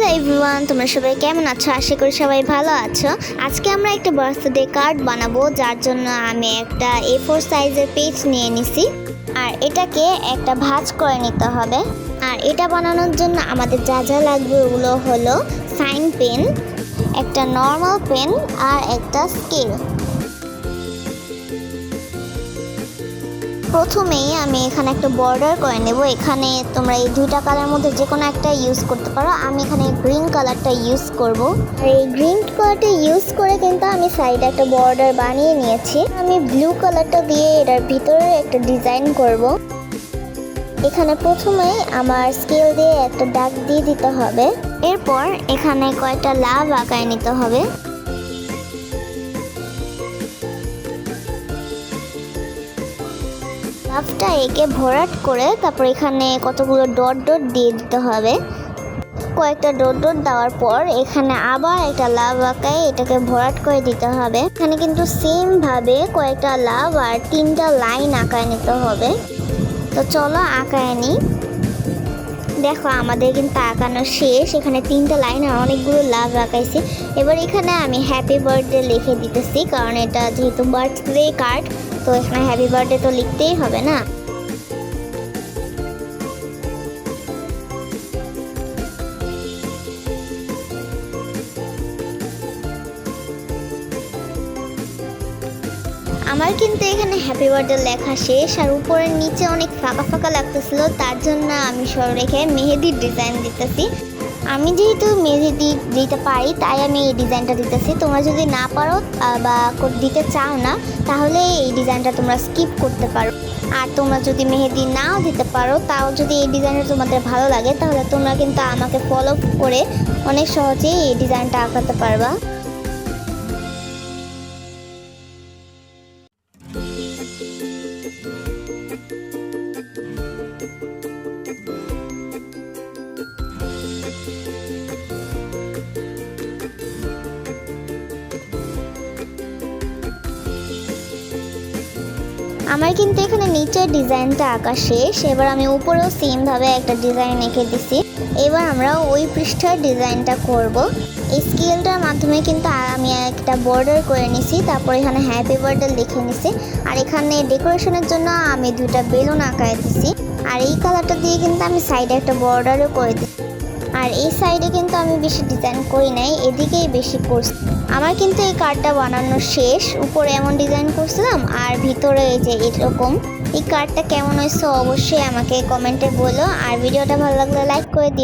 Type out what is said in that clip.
Hello everyone, তোমরা সবাই কেমন আছো? আশা করি সবাই ভালো আছো। আজকে আমরা একটা বার্থডে কার্ড বানাবো, যার জন্য আমি একটা A4 সাইজের পেজ নিয়ে নিছি। আর এটাকে একটা ভাঁজ করে নিতে হবে। আর এটা বানানোর জন্য আমাদের যা যা লাগবে ওগুলো হলো সাইন পেন, একটা নর্মাল পেন আর একটা স্কেল। প্রথমেই আমি এখানে একটা বর্ডার করে নেব। এখানে তোমরা এই দুইটা কালারের মধ্যে যে কোনো একটা ইউজ করতে পারো। আমি এখানে গ্রিন কালারটা ইউজ করব। আর এই গ্রিন কালারটা ইউজ করে কিন্তু আমি সাইডে একটা বর্ডার বানিয়ে নিয়েছি। আমি ব্লু কালারটা দিয়ে এটার ভিতরে একটা ডিজাইন করব। এখানে প্রথমেই আমার স্কেল দিয়ে একটা দাগ দিয়ে দিতে হবে। এরপর এখানে কয়েকটা লাভ আঁকায় নিতে হবে। লাভটা একে ভরাট করে তারপর এখানে কতগুলো ডট ডট দিয়ে দিতে হবে। কয়েকটা ডট ডট দেওয়ার পর এখানে আবার একটা লাভ আঁকায় এটাকে ভরাট করে দিতে হবে। এখানে কিন্তু সেম ভাবে কয়েকটা লাভ আর 3টা লাইন আঁকায় নিতে হবে। তো চলো আঁকায় নিই। দেখো আমাদের কিন্তু আঁকানো শেষ। এখানে 3টা লাইন আর অনেকগুলো লাভ আঁকাইছি। এবার এখানে আমি হ্যাপি বার্থডে লিখে দিতেছি, কারণ এটা যেহেতু বার্থডে কার্ড, তো এখানে হ্যাপি বার্থডে তো লিখতেই হবে না। আমার কিন্তু এখানে হ্যাপি বার্থডে লেখা শেষ। আর উপরের নিচে অনেক ফাঁকা ফাঁকা লাগতেছিল, তার জন্য আমি সব রেখে মেহেদির ডিজাইন দিতেছি। আমি যেহেতু মেহেদি দিতে পারি তাই আমি এই ডিজাইনটা দিতেছি। তোমরা যদি না পারো বা দিতে চাও না, তাহলে এই ডিজাইনটা তোমরা স্কিপ করতে পারো। আর তোমরা যদি মেহেদি নাও দিতে পারো, তাও যদি এই ডিজাইনটা তোমাদের ভালো লাগে, তাহলে তোমরা কিন্তু আমাকে ফলো করে অনেক সহজেই এই ডিজাইনটা আঁকাতে পারবা। আমার কিন্তু এখানে নিচের ডিজাইনটা আঁকা শেষ। এবার আমি উপরেও সেমভাবে একটা ডিজাইন এঁকে দিছি। এবার আমরা ওই পৃষ্ঠার ডিজাইনটা করব। এই স্কেলটার মাধ্যমে কিন্তু আমি একটা বর্ডার করে নিছি। তারপর এখানে হ্যাপি বার্থডে লিখে নিছি। আর এখানে ডেকোরেশনের জন্য আমি 2টা বেলুন আঁকায় দিছি। আর এই কালারটা দিয়ে কিন্তু আমি সাইডে একটা বর্ডারও করে দিছি। আর এই সাইডে কিন্তু আমি বেশি ডিজাইন করি নাই, এদিকেই বেশি করছি। আমার কিন্তু এই কার্ডটা বানানো শেষ। উপরে এমন ডিজাইন করছিলাম আর ভিতরে এই যে এরকম। এই কার্ডটা কেমন হয়েছে অবশ্যই আমাকে কমেন্টে বলো। আর ভিডিওটা ভালো লাগলে লাইক করে দিও।